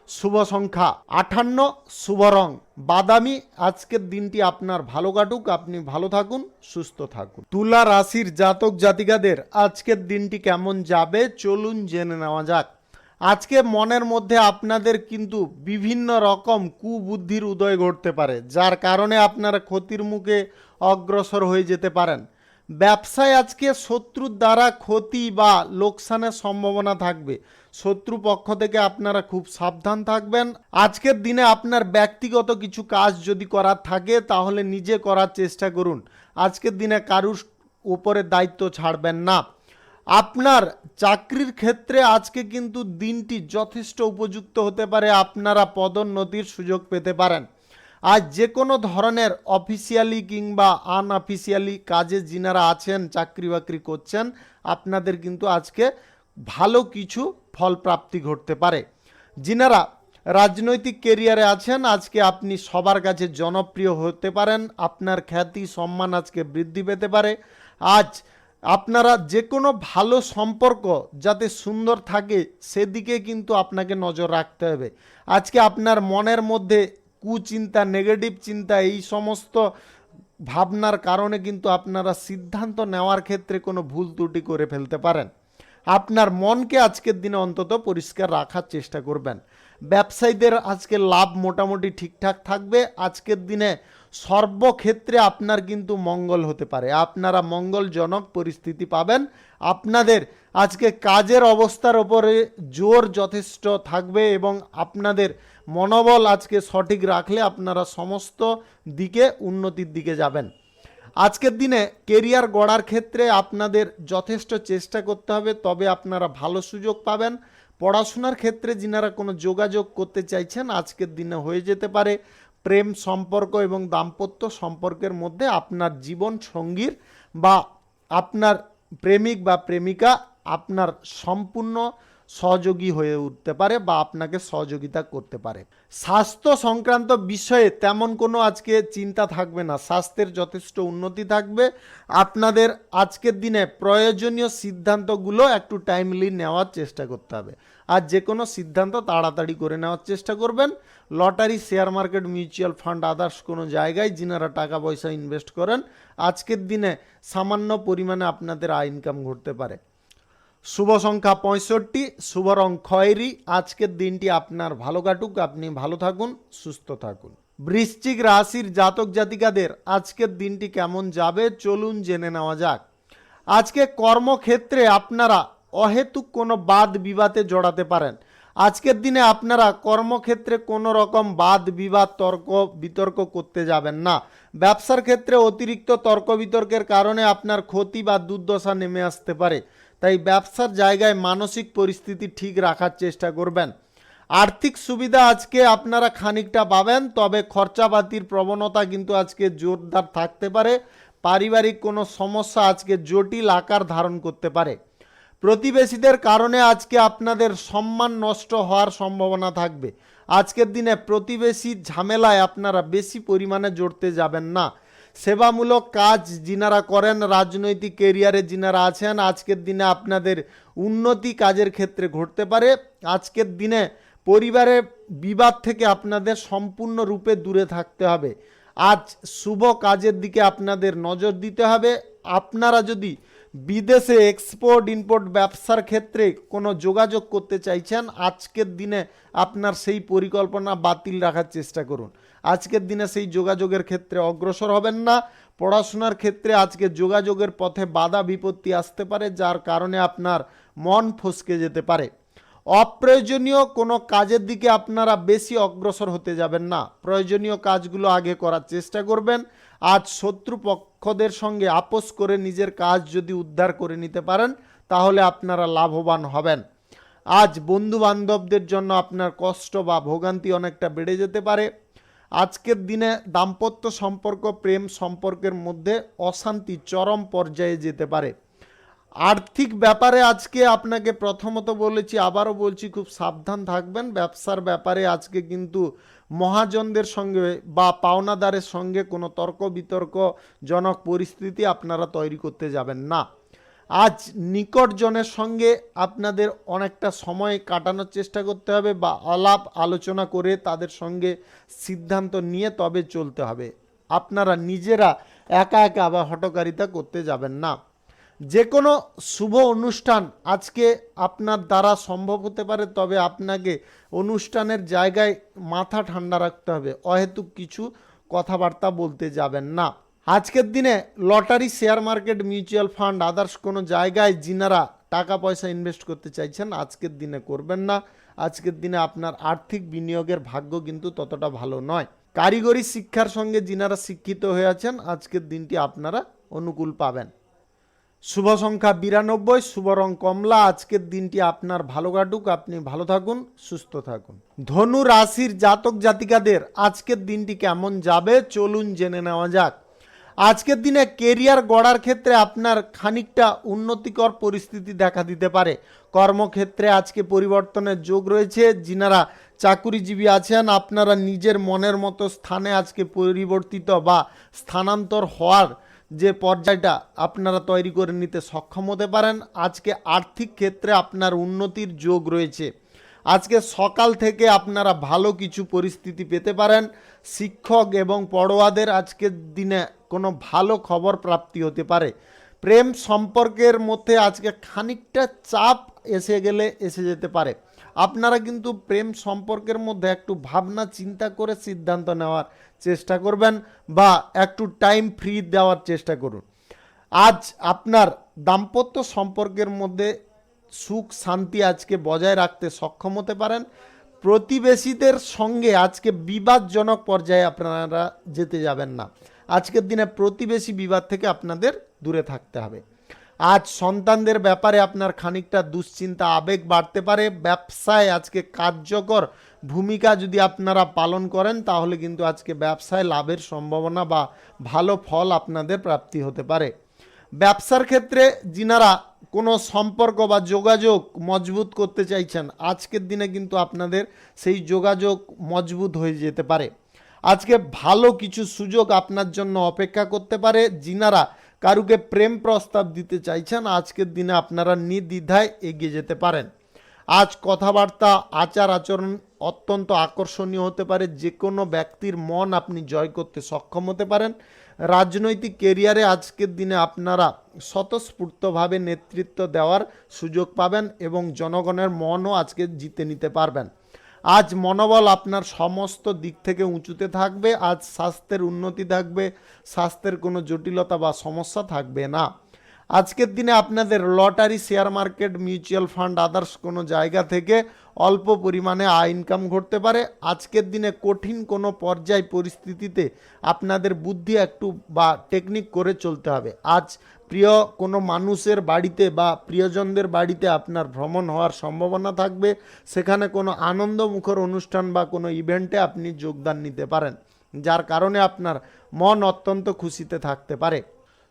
শুভ সংখ্যা 58, শুভ রং বাদামি। আজকের দিনটি আপনার ভালো কাটুক, আপনি ভালো থাকুন, সুস্থ থাকুন। তুলা রাশির জাতক জাতিকাদের আজকের দিনটি কেমন যাবে চলুন জেনে নেওয়া যাক। আজকে মনের মধ্যে আপনাদের কিন্তু বিভিন্ন রকম কুবুদ্ধির উদয় ঘটতে পারে, যার কারণে আপনারা ক্ষতির মুখে অগ্রসর হয়ে যেতে পারেন। ব্যবসায় আজকে শত্রুর দ্বারা ক্ষতি বা লোকসানের সম্ভাবনা থাকবে। শত্রু পক্ষ থেকে আপনারা খুব সাবধান থাকবেন। আজকের দিনে আপনার ব্যক্তিগত কিছু কাজ যদি করার থাকে তাহলে নিজে করার চেষ্টা করুন। আজকের দিনে কারুর উপরে দায়িত্ব ছাড়বেন না। আপনার চাকরির ক্ষেত্রে আজকে কিন্তু দিনটি যথেষ্ট উপযুক্ত হতে পারে, আপনারা পদোন্নতির সুযোগ পেতে পারেন। আজ যে কোনো ধরনের অফিসিয়ালি কিংবা আনঅফিসিয়ালি কাজে যিনারা আছেন, চাকরি বাকরি করছেন, আপনাদের কিন্তু আজকে ভালো কিছু ফল প্রাপ্তি ঘটতে পারে। যিনারা রাজনৈতিক কেরিয়ারে আছেন, আজকে আপনি সবার কাছে জনপ্রিয় হতে পারেন, আপনার খ্যাতি সম্মান আজকে বৃদ্ধি পেতে পারে। আজ আপনারা যে কোনো ভালো সম্পর্ক যাতে সুন্দর থাকে সেদিকে কিন্তু আপনাকে নজর রাখতে হবে। আজকে আপনার মনের মধ্যে কুচিন্তা, নেগেটিভ চিন্তা, এই সমস্ত ভাবনার কারণে কিন্তু আপনারা সিদ্ধান্ত নেওয়ার ক্ষেত্রে কোনো ভুল ত্রুটি করে ফেলতে পারেন। আপনার মনকে আজকের দিনে অন্তত পরিষ্কার রাখার চেষ্টা করবেন। ব্যবসায়ীদের আজকে লাভ মোটামুটি ঠিকঠাক থাকবে। আজকের দিনে সর্বক্ষেত্রে আপনার কিন্তু মঙ্গল হতে পারে, আপনারা মঙ্গলজনক পরিস্থিতি পাবেন। আপনাদের আজকে কাজের অবস্থার ওপরে জোর যথেষ্ট থাকবে এবং আপনাদের মনোবল আজকে সঠিক রাখলে আপনারা সমস্ত দিকে উন্নতির দিকে যাবেন। আজকের দিনে কেরিয়ার গড়ার ক্ষেত্রে আপনাদের যথেষ্ট চেষ্টা করতে হবে, তবে আপনারা ভালো সুযোগ পাবেন। পড়াশোনার ক্ষেত্রে যিনারা কোনো যোগাযোগ করতে চাইছেন, আজকের দিনে হয়ে যেতে পারে। প্রেম সম্পর্ক এবং দাম্পত্য সম্পর্কের মধ্যে আপনার জীবন সঙ্গীর বা আপনার প্রেমিক বা প্রেমিকা আপনার সম্পূর্ণ সহযোগী হয়ে উঠতে পারে বা আপনাকে সহযোগিতা করতে পারে। স্বাস্থ্য সংক্রান্ত বিষয়ে তেমন কোনো আজকে চিন্তা থাকবে না, স্বাস্থ্যের যথেষ্ট উন্নতি থাকবে। আপনাদের আজকের দিনে প্রয়োজনীয় সিদ্ধান্তগুলো একটু টাইমলি নেওয়ার চেষ্টা করতে হবে। আর যে কোনো সিদ্ধান্ত তাড়াতাড়ি করে নেওয়ার চেষ্টা করবেন। Lottery, share market, mutual fund, others কোনো জায়গায় যিনারা টাকা পয়সা ইনভেস্ট করেন, আজকের দিনে সামান্য পরিমাণে আপনাদের আয় ইনকাম ঘটতে পারে। শুভ সংখ্যা 65, শুভ রং খয়েরি। আজকের দিনটি আপনার ভালো কাটুক, আপনি ভালো থাকুন, সুস্থ থাকুন। বৃশ্চিক রাশির জাতক জাতিকাদের আজকের দিনটি কেমন যাবে চলুন জেনে নেওয়া যাক। আজকে কর্মক্ষেত্রে আপনারা অহেতুক কোনো বাদ বিবাদে জড়াতে পারেন। আজকের দিনে আপনারা কর্মক্ষেত্রে কোনো রকম বাদ বিবাদ, তর্ক বিতর্ক করতে যাবেন না। ব্যবসার ক্ষেত্রে অতিরিক্ত তর্ক বিতর্কের কারণে আপনার ক্ষতি বা দুর্দশা নেমে আসতে পারে, তাই ব্যবসার জায়গায় মানসিক পরিস্থিতি ঠিক রাখার চেষ্টা করবেন। আর্থিক সুবিধা আজকে আপনারা খানিকটা পাবেন, তবে খরচাপাতির প্রবণতা কিন্তু আজকে জোরদার থাকতে পারে। পারিবারিক কোনো সমস্যা আজকে জটিল আকার ধারণ করতে পারে। প্রতিবেশীদের কারণে আজকে আপনাদের সম্মান নষ্ট হওয়ার সম্ভাবনা থাকবে। আজকের দিনে প্রতিবেশীর ঝামেলায় আপনারা বেশি পরিমাণে জড়তে যাবেন না। সেবামূলক কাজ যিনারা করেন, রাজনৈতিক কেরিয়ারে যিনারা আছেন, আজকের দিনে আপনাদের উন্নতি কাজের ক্ষেত্রে ঘটতে পারে। আজকের দিনে পরিবারের বিবাদ থেকে আপনাদের সম্পূর্ণরূপে দূরে থাকতে হবে। আজ শুভ কাজের দিকে আপনাদের নজর দিতে হবে। আপনারা যদি বিদেশে এক্সপোর্ট ইম্পোর্ট ব্যবসার ক্ষেত্রে কোনো যোগাযোগ করতে চাইছেন, আজকের দিনে আপনার সেই পরিকল্পনা বাতিল রাখার চেষ্টা করুন। আজকের দিনে সেই যোগাযোগের ক্ষেত্রে অগ্রসর হবেন না। পড়াশোনার ক্ষেত্রে আজকে যোগাযোগের পথে বাধা বিপত্তি আসতে পারে, যার কারণে আপনার মন ফসকে যেতে পারে। অপ্রয়োজনীয় কোনো কাজের দিকে আপনারা বেশি অগ্রসর হতে যাবেন না। প্রয়োজনীয় কাজগুলো আগে করার চেষ্টা করবেন। আজ শত্রুপক্ষদের সঙ্গে আপোষ করে নিজের কাজ যদি উদ্ধার করে নিতে পারেন তাহলে আপনারা লাভবান হবেন। আজ বন্ধু বান্ধবদের জন্য আপনার কষ্ট বা ভোগান্তি অনেকটা বেড়ে যেতে পারে। আজকের দিনে দাম্পত্য সম্পর্ক, প্রেম সম্পর্কের মধ্যে অশান্তি চরম পর্যায়ে যেতে পারে। আর্থিক ব্যাপারে আজকে আপনাকে প্রথমত বলেছি, আবারও বলছি, খুব সাবধান থাকবেন। ব্যবসার ব্যাপারে আজকে কিন্তু মহাজনদের সঙ্গে বা পাওনাদারের সঙ্গে কোনো তর্ক বিতর্কজনক পরিস্থিতি আপনারা তৈরি করতে যাবেন না। আজ নিকটজনের সঙ্গে আপনাদের অনেকটা সময় কাটানোর চেষ্টা করতে হবে বা আলাপ আলোচনা করে তাদের সঙ্গে সিদ্ধান্ত নিয়ে তবে চলতে হবে। আপনারা নিজেরা একা একা বা হঠকারিতা করতে যাবেন না। যে কোনো শুভ অনুষ্ঠান আজকে আপনার দ্বারা সম্ভব হতে পারে, তবে আপনাকে অনুষ্ঠানের জায়গায় মাথা ঠান্ডা রাখতে হবে। অহেতুক কিছু কথাবার্তা বলতে যাবেন না। আজকের দিনে lottery, share market, mutual fund, others কোনো জায়গায় যিনারা টাকা পয়সা ইনভেস্ট করতে চাইছেন আজকের দিনে করবেন না। আজকের দিনে আপনার আর্থিক বিনিয়োগের ভাগ্য কিন্তু ততটা ভালো নয়। কারিগরি শিক্ষার সঙ্গে যিনারা শিক্ষিত হয়ে আছেন আজকের দিনটি আপনারা অনুকূল পাবেন। শুভ সংখ্যা 92, শুভ রং কমলা। আজকের দিনটি আপনার ভালো কাটুক, আপনি ভালো থাকুন, সুস্থ থাকুন। ধনু রাশির জাতক জাতিকাদের আজকের দিনটি কেমন যাবে চলুন জেনে নেওয়া যাক। আজকের দিনে কেরিয়ার গড়ার ক্ষেত্রে আপনার খানিকটা উন্নতিকর পরিস্থিতি দেখা দিতে পারে। কর্মক্ষেত্রে আজকে পরিবর্তনের যোগ রয়েছে। যিনারা চাকুরিজীবী আছেন আপনারা নিজের মনের মতো স্থানে আজকে পরিবর্তিত বা স্থানান্তর হওয়ার যে পর্যায়টা আপনারা তৈরি করে নিতে সক্ষম হতে পারেন। আজকে আর্থিক ক্ষেত্রে আপনার উন্নতির যোগ রয়েছে। আজকে সকাল থেকে আপনারা ভালো কিছু পরিস্থিতি পেতে পারেন। শিক্ষক এবং পড়ুয়াদের আজকের দিনে কোনো ভালো খবর প্রাপ্তি হতে পারে। প্রেম সম্পর্কের মধ্যে আজকে খানিকটা চাপ এসে যেতে পারে। আপনারা কিন্তু প্রেম সম্পর্কের মধ্যে একটু ভাবনা চিন্তা করে সিদ্ধান্ত নেওয়ার চেষ্টা করবেন বা একটু টাইম ফ্রি দেওয়ার চেষ্টা করুন। আজ আপনার দাম্পত্য সম্পর্কের মধ্যে সুখ শান্তি আজকে বজায় রাখতে সক্ষম হতে পারেন। প্রতিবেশীদের সঙ্গে আজকে বিবাদজনক পর্যায়ে আপনারা যেতে যাবেন না। আজকের দিনে প্রতিবেশী বিবাদ থেকে আপনাদের দূরে থাকতে হবে। আজ সন্তানদের ব্যাপারে আপনার খানিকটা দুশ্চিন্তা আবেগ বাড়তে পারে। ব্যবসায় আজকে কার্যকর ভূমিকা যদি আপনারা পালন করেন তাহলে কিন্তু আজকে ব্যবসায় লাভের সম্ভাবনা বা ভালো ফল আপনাদের প্রাপ্তি হতে পারে। ব্যবসার ক্ষেত্রে যিনারা কোনো সম্পর্ক বা যোগাযোগ মজবুত করতে চাইছেন আজকের দিনে কিন্তু আপনাদের সেই যোগাযোগ মজবুত হয়ে যেতে পারে। আজকে ভালো কিছু সুযোগ আপনার জন্য অপেক্ষা করতে পারে। যিনারা কারুকে প্রেম প্রস্তাব দিতে চাইছেন আজকের দিনে আপনারা নির্দ্বিধায় এগিয়ে যেতে পারেন। আজ কথাবার্তা আচার আচরণ অত্যন্ত আকর্ষণীয় হতে পারে। যে কোনো ব্যক্তির মন আপনি জয় করতে সক্ষম হতে পারেন। রাজনৈতিক কেরিয়ারে আজকের দিনে আপনারা স্বতঃস্ফূর্তভাবে নেতৃত্ব দেওয়ার সুযোগ পাবেন এবং জনগণের মনও আজকে জিতে নিতে পারবেন। আজ মনোবল আপনার সমস্ত দিক থেকে উঁচুতে থাকবে। আজ স্বাস্থ্যের উন্নতি থাকবে, স্বাস্থ্যের কোনো জটিলতা বা সমস্যা থাকবে না। আজকের দিনে আপনাদের lottery, share market, mutual fund, others কোনো জায়গা থেকে অল্প পরিমাণে আয় ইনকাম ঘটতে পারে। আজকের দিনে কঠিন কোনো পর্যায় পরিস্থিতিতে আপনাদের বুদ্ধি একটু বা টেকনিক করে চলতে হবে। আজ প্রিয় কোনো মানুষের বাড়িতে বা প্রিয়জনদের বাড়িতে আপনার ভ্রমণ হওয়ার সম্ভাবনা থাকবে। সেখানে কোনো আনন্দমুখর অনুষ্ঠান বা কোনো ইভেন্টে আপনি যোগদান নিতে পারেন, যার কারণে আপনার মন অত্যন্ত খুশিতে থাকতে পারে।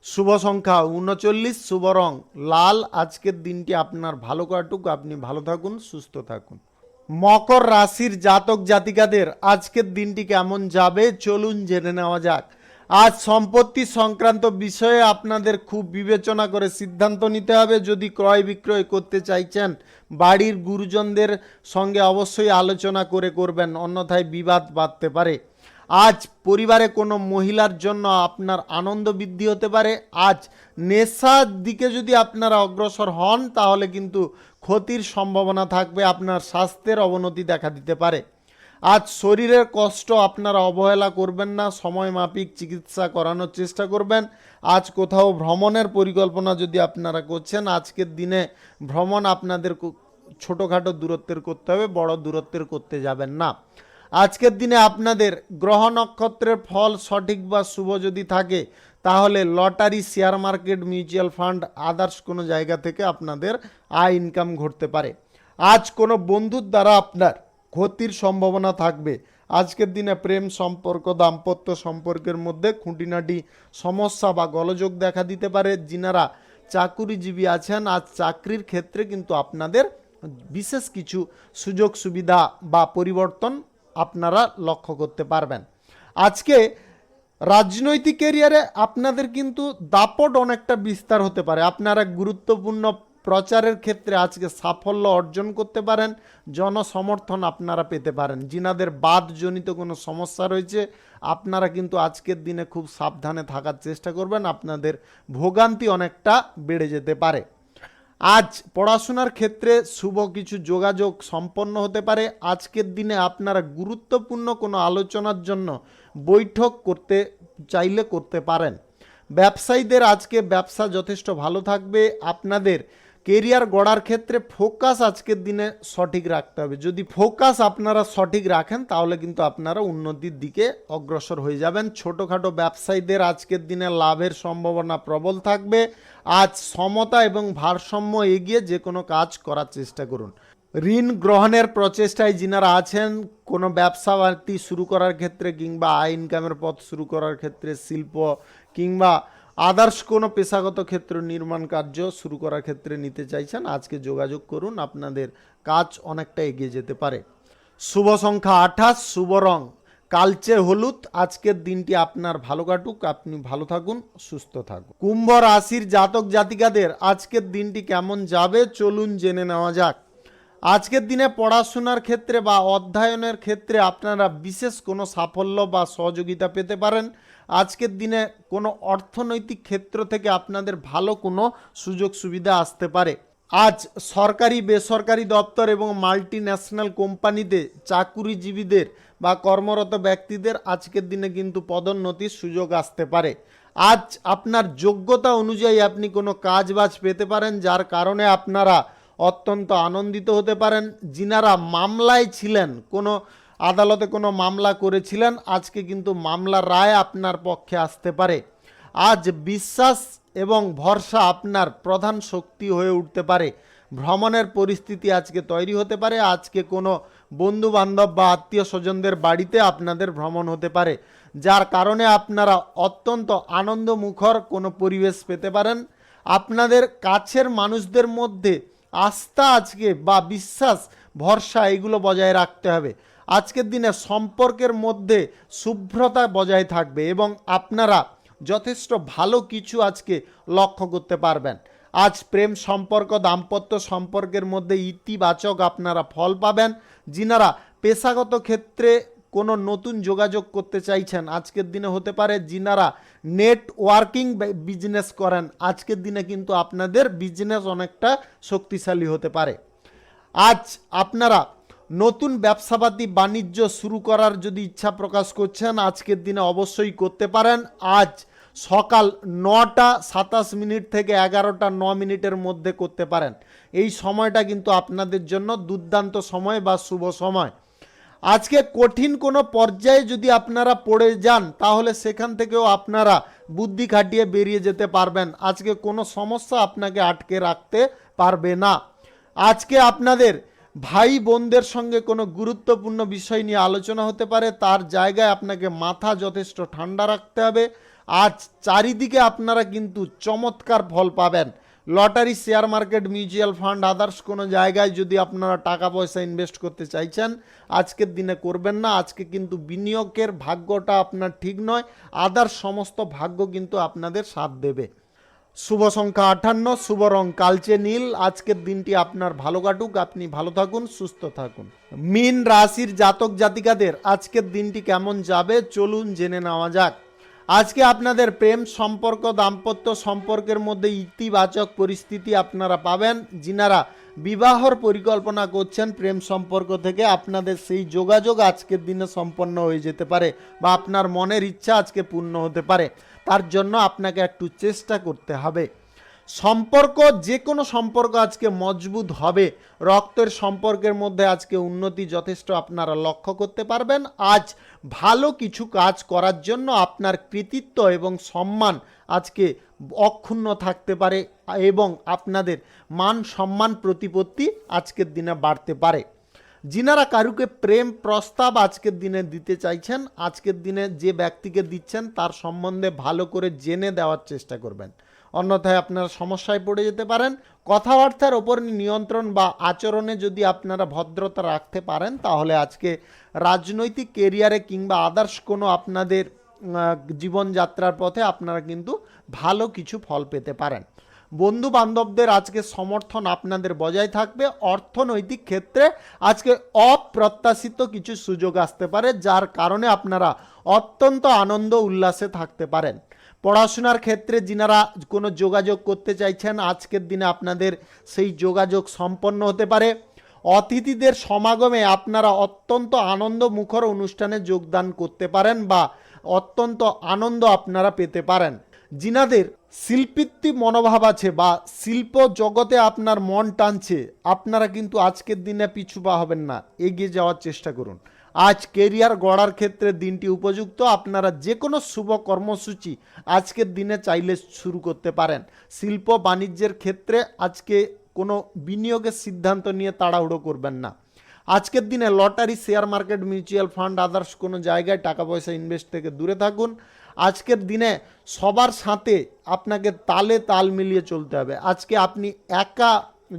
শুভ সংখ্যা 39, শুভ রং লাল। আজকের দিনটি আপনার ভালো কাটুক, আপনি ভালো থাকুন, সুস্থ থাকুন। মকর রাশির জাতক জাতিকাদের আজকের দিনটি কেমন যাবে চলুন জেনে নেওয়া যাক। আজ সম্পত্তি সংক্রান্ত বিষয়ে আপনাদের খুব বিবেচনা করে সিদ্ধান্ত নিতে হবে। যদি ক্রয় বিক্রয় করতে চাইছেন বাড়ির গুরুজনদের সঙ্গে অবশ্যই আলোচনা করে করবেন, অন্যথায় বিবাদ বাধতে পারে। আজ পরিবারে কোনো মহিলার জন্য আপনার আনন্দ বৃদ্ধি হতে পারে। আজ নেশার দিকে যদি আপনারা অগ্রসর হন তাহলে কিন্তু ক্ষতির সম্ভাবনা থাকবে, আপনার স্বাস্থ্যের অবনতি দেখা দিতে পারে। আজ শরীরের কষ্ট আপনারা অবহেলা করবেন না, সময় মাফিক চিকিৎসা করানোর চেষ্টা করবেন। আজ কোথাও ভ্রমণের পরিকল্পনা যদি আপনারা করছেন আজকের দিনে ভ্রমণ আপনাদের ছোটোখাটো দূরত্বের করতে হবে, বড় দূরত্বের করতে যাবেন না। আজকের দিনে আপনাদের গ্রহ নক্ষত্রের ফল সঠিক বা শুভ যদি থাকে তাহলে lottery, share market, mutual fund, others কোনো জায়গা থেকে আপনাদের আয় ইনকাম ঘটতে পারে। আজ কোনো বন্ধুর দ্বারা আপনার ক্ষতির সম্ভাবনা থাকবে। আজকের দিনে প্রেম সম্পর্ক, দাম্পত্য সম্পর্কের মধ্যে খুঁটিনাটি সমস্যা বা গোলযোগ দেখা দিতে পারে। যিনারা চাকুরিজীবী আছেন আজ চাকরির ক্ষেত্রে কিন্তু আপনাদের বিশেষ কিছু সুযোগ সুবিধা বা পরিবর্তন আপনারা লক্ষ্য করতে পারবেন। আজকে রাজনৈতিক ক্যারিয়ারে আপনাদের কিন্তু দাপট অনেকটা বিস্তার হতে পারে। আপনারা গুরুত্বপূর্ণ প্রচারের ক্ষেত্রে আজকে সাফল্য অর্জন করতে পারেন, জনসমর্থন আপনারা পেতে পারেন। যিনাদের বাদজনিত কোনো সমস্যা রয়েছে আপনারা কিন্তু আজকের দিনে খুব সাবধানে থাকার চেষ্টা করবেন, আপনাদের ভোগান্তি অনেকটা বেড়ে যেতে পারে। আজ পড়াশোনার ক্ষেত্রে শুভ কিছু যোগাযোগ সম্পন্ন হতে পারে। আজকের দিনে আপনারা গুরুত্বপূর্ণ কোনো আলোচনার জন্য বৈঠক করতে চাইলে করতে পারেন। ব্যবসায়ীদের আজকে ব্যবসা যথেষ্ট ভালো থাকবে। আপনাদের কেরিয়ার গড়ার ক্ষেত্রে ফোকাস আজকের দিনে সঠিক রাখতে হবে। যদি ফোকাস আপনারা সঠিক রাখেন তাহলে কিন্তু আপনারা উন্নতির দিকে অগ্রসর হয়ে যাবেন। ছোটোখাটো ব্যবসায়ীদের আজকের দিনে লাভের সম্ভাবনা প্রবল থাকবে। আজ সমতা এবং ভারসাম্য এগিয়ে যে কোনো কাজ করার চেষ্টা করুন। ঋণ গ্রহণের প্রচেষ্টায় যিনারা আছেন, কোনো ব্যবসা বাড়তি শুরু করার ক্ষেত্রে কিংবা আয় ইনকামের পথ শুরু করার ক্ষেত্রে, শিল্প কিংবা আদার্স কোনো পেশাগত ক্ষেত্র নির্মাণ কার্য শুরু করার ক্ষেত্রে নিতে চাইছেন, আজকে যোগাযোগ করুন, আপনাদের কাজ অনেকটা এগিয়ে যেতে পারে। শুভ সংখ্যা 28, শুভ রং কালচে হলুদ। আজকের দিনটি আপনার ভালো কাটুক, আপনি ভালো থাকুন, সুস্থ থাকুন। কুম্ভ রাশির জাতক জাতিকাদের আজকের দিনটি কেমন যাবে চলুন জেনে নেওয়া যাক। আজকের দিনে পড়াশোনার ক্ষেত্রে বা অধ্যয়নের ক্ষেত্রে আপনারা বিশেষ কোনো সাফল্য বা সহযোগিতা পেতে পারেন। আজকের দিনে কোনো অর্থনৈতিক ক্ষেত্র থেকে আপনাদের ভালো কোনো সুযোগ সুবিধা আসতে পারে। আজ সরকারি বেসরকারি দপ্তর এবং মাল্টি ন্যাশনাল কোম্পানিতে চাকুরিজীবীদের বা কর্মরত ব্যক্তিদের আজকের দিনে কিন্তু পদোন্নতির সুযোগ আসতে পারে। আজ আপনার যোগ্যতা অনুযায়ী আপনি কোনো কাজ বাজ পেতে পারেন, যার কারণে আপনারা অত্যন্ত আনন্দিত হতে পারেন। যিনারা মামলায় ছিলেন, কোনো আদালতে কোনো মামলা করেছিলেন, আজকে কিন্তু মামলার রায় আপনার পক্ষে আসতে পারে। আজ বিশ্বাস এবং ভরসা আপনার প্রধান শক্তি হয়ে উঠতে পারে। ভ্রমণের পরিস্থিতি আজকে তৈরি হতে পারে। আজকে কোনো বন্ধু বান্ধব বা আত্মীয় স্বজনদের বাড়িতে আপনাদের ভ্রমণ হতে পারে, যার কারণে আপনারা অত্যন্ত আনন্দমুখর কোনো পরিবেশ পেতে পারেন। আপনাদের কাছের মানুষদের মধ্যে আস্থা আজকে বা বিশ্বাস ভরসা এগুলো বজায় রাখতে হবে। আজকের দিনে সম্পর্কের মধ্যে শুভ্রতা বজায় থাকবে এবং আপনারা যথেষ্ট ভালো কিছু আজকে লক্ষ্য করতে পারবেন। আজ প্রেম সম্পর্ক দাম্পত্য সম্পর্কের মধ্যে ইতিবাচক আপনারা ফল পাবেন। যিনারা পেশাগত ক্ষেত্রে কোনো নতুন যোগাযোগ করতে চাইছেন, আজকের দিনে হতে পারে। যিনারা নেটওয়ার্কিং বিজনেস করেন, আজকের দিনে কিন্তু আপনাদের বিজনেস অনেকটা শক্তিশালী হতে পারে। আজ আপনারা নতুন ব্যবসাপাতি বাণিজ্য শুরু করার যদি ইচ্ছা প্রকাশ করছেন, আজকের দিনে অবশ্যই করতে পারেন। আজ সকাল 9:27 থেকে 11:09 মধ্যে করতে পারেন। এই সময়টা কিন্তু আপনাদের জন্য দুর্দান্ত সময় বা শুভ সময়। আজকে কঠিন কোনো পর্যায়ে যদি আপনারা পড়ে যান, তাহলে সেখান থেকেও আপনারা বুদ্ধি খাটিয়ে বেরিয়ে যেতে পারবেন। আজকে কোনো সমস্যা আপনাকে আটকে রাখতে পারবে না। আজকে আপনাদের ভাই বোনদের সঙ্গে কোনো গুরুত্বপূর্ণ বিষয় নিয়ে আলোচনা হতে পারে, তার জায়গায় আপনাকে মাথা যথেষ্ট ঠান্ডা রাখতে হবে। আজ চারিদিকে আপনারা কিন্তু চমৎকার ফল পাবেন। Lottery, share market, mutual fund, others কোনো জায়গায় যদি আপনারা টাকা পয়সা ইনভেস্ট করতে চাইছেন, আজকের দিনে করবেন না। আজকে কিন্তু বিনিয়োগের ভাগ্যটা আপনার ঠিক নয়। আদার্স সমস্ত ভাগ্য কিন্তু আপনাদের সাথ দেবে। শুভ সংখ্যা 58, শুভ রং কালচে নীল। আজকের দিনটি আপনার ভালো কাটুক, আপনি ভালো থাকুন, সুস্থ থাকুন। মীন রাশির জাতক জাতিকাদের আজকের দিনটি কেমন যাবে চলুন জেনে নেওয়া যাক। আজকে আপনাদের প্রেম সম্পর্ক দাম্পত্য সম্পর্কের মধ্যে ইতিবাচক পরিস্থিতি আপনারা পাবেন। যিনারা বিবাহর পরিকল্পনা করছেন, প্রেম সম্পর্ক থেকে আপনাদের সেই যোগাযোগ আজকের দিনে সম্পন্ন হয়ে যেতে পারে বা আপনার মনের ইচ্ছা আজকে পূর্ণ হতে পারে। তার জন্য আপনাকে একটু চেষ্টা করতে হবে। সম্পর্ক, যে কোনো সম্পর্ক আজকে মজবুত হবে। রক্তের সম্পর্কের মধ্যে আজকে উন্নতি যথেষ্ট আপনারা লক্ষ্য করতে পারবেন। আজ ভালো কিছু কাজ করার জন্য আপনার কৃতিত্ব এবং সম্মান আজকে অক্ষুণ্ণ থাকতে পারে এবং আপনাদের মান সম্মান প্রতিপত্তি আজকের দিনে বাড়তে পারে। যিনারা কারুকে প্রেম প্রস্তাব আজকের দিনে দিতে চাইছেন, আজকের দিনে যে ব্যক্তিকে দিচ্ছেন তার সম্বন্ধে ভালো করে জেনে দেওয়ার চেষ্টা করবেন, অন্যথায় আপনারা সমস্যায় পড়ে যেতে পারেন। কথাবার্তার ওপর নিয়ন্ত্রণ বা আচরণে যদি আপনারা ভদ্রতা রাখতে পারেন, তাহলে আজকে রাজনৈতিক কেরিয়ারে কিংবা আদার্স কোনো আপনাদের জীবনযাত্রার পথে আপনারা কিন্তু ভালো কিছু ফল পেতে পারেন। বন্ধু বান্ধবদের আজকে সমর্থন আপনাদের বজায় থাকবে। অর্থনৈতিক ক্ষেত্রে আজকে অপ্রত্যাশিত কিছু সুযোগ আসতে পারে, যার কারণে আপনারা অত্যন্ত আনন্দ উল্লাসে থাকতে পারেন। পড়াশোনার ক্ষেত্রে যিনারা কোনো যোগাযোগ করতে চাইছেন, আজকের দিনে আপনাদের সেই যোগাযোগ সম্পন্ন হতে পারে। অতিথিদের সমাগমে আপনারা অত্যন্ত আনন্দমুখর অনুষ্ঠানে যোগদান করতে পারেন বা অত্যন্ত আনন্দ আপনারা পেতে পারেন। যিনাদের শিল্পীত্ব মনোভাব আছে বা শিল্প জগতে আপনার মন টানছে, আপনারা কিন্তু আজকের দিনে পিছু পা হবেন না, এগিয়ে যাওয়ার চেষ্টা করুন। আজ কেরিয়ার গড়ার ক্ষেত্রে দিনটি উপযুক্ত। আপনারা যে কোনো শুভ কর্মসূচি আজকের দিনে চাইলে শুরু করতে পারেন। শিল্প বাণিজ্যের ক্ষেত্রে আজকে কোনো বিনিয়োগের সিদ্ধান্ত নিয়ে তাড়াহুড়ো করবেন না। আজকের দিনে lottery, share market, mutual fund, others কোনো জায়গায় টাকা পয়সা ইনভেস্ট থেকে দূরে থাকুন। আজকের দিনে সবার সাথে আপনাকে তালে তাল মিলিয়ে চলতে হবে। আজকে আপনি একা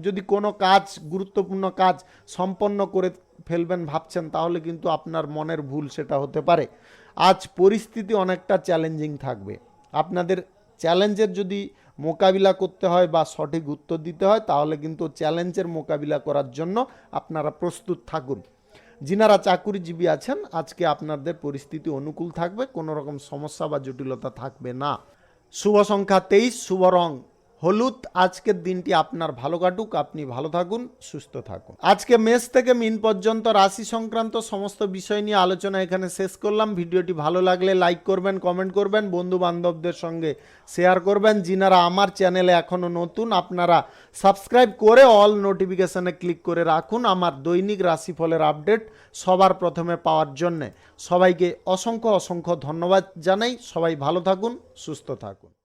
যদি কোনো কাজ, গুরুত্বপূর্ণ কাজ সম্পন্ন করে ফেলবেন ভাবছেন, তাহলে কিন্তু আপনার মনের ভুল সেটা হতে পারে। আজ পরিস্থিতি অনেকটা চ্যালেঞ্জিং থাকবে। আপনাদের চ্যালেঞ্জের যদি মোকাবিলা করতে হয় বা সঠিক উত্তর দিতে হয়, তাহলে কিন্তু চ্যালেঞ্জের মোকাবিলা করার জন্য আপনারা প্রস্তুত থাকুন। যিনারা চাকুরিজীবী আছেন, আজকে আপনাদের পরিস্থিতি অনুকূল থাকবে, কোনো রকম সমস্যা বা জটিলতা থাকবে না। শুভ সংখ্যা 23, শুভ রং হলুদ। আজকের দিনটি আপনার ভালো কাটুক, আপনি ভালো থাকুন, সুস্থ থাকুন। আজকে মেষ থেকে মিন পর্যন্ত রাশি সংক্রান্ত সমস্ত বিষয় নিয়ে আলোচনা এখানে শেষ করলাম। ভিডিওটি ভালো লাগলে লাইক করবেন, কমেন্ট করবেন, বন্ধু বান্ধবদের সঙ্গে শেয়ার করবেন। যিনারা আমার চ্যানেলে এখনও নতুন, আপনারা সাবস্ক্রাইব করে অল নোটিফিকেশানে ক্লিক করে রাখুন আমার দৈনিক রাশিফলের আপডেট সবার প্রথমে পাওয়ার জন্যে। সবাইকে অসংখ্য অসংখ্য ধন্যবাদ জানাই। সবাই ভালো থাকুন, সুস্থ থাকুন।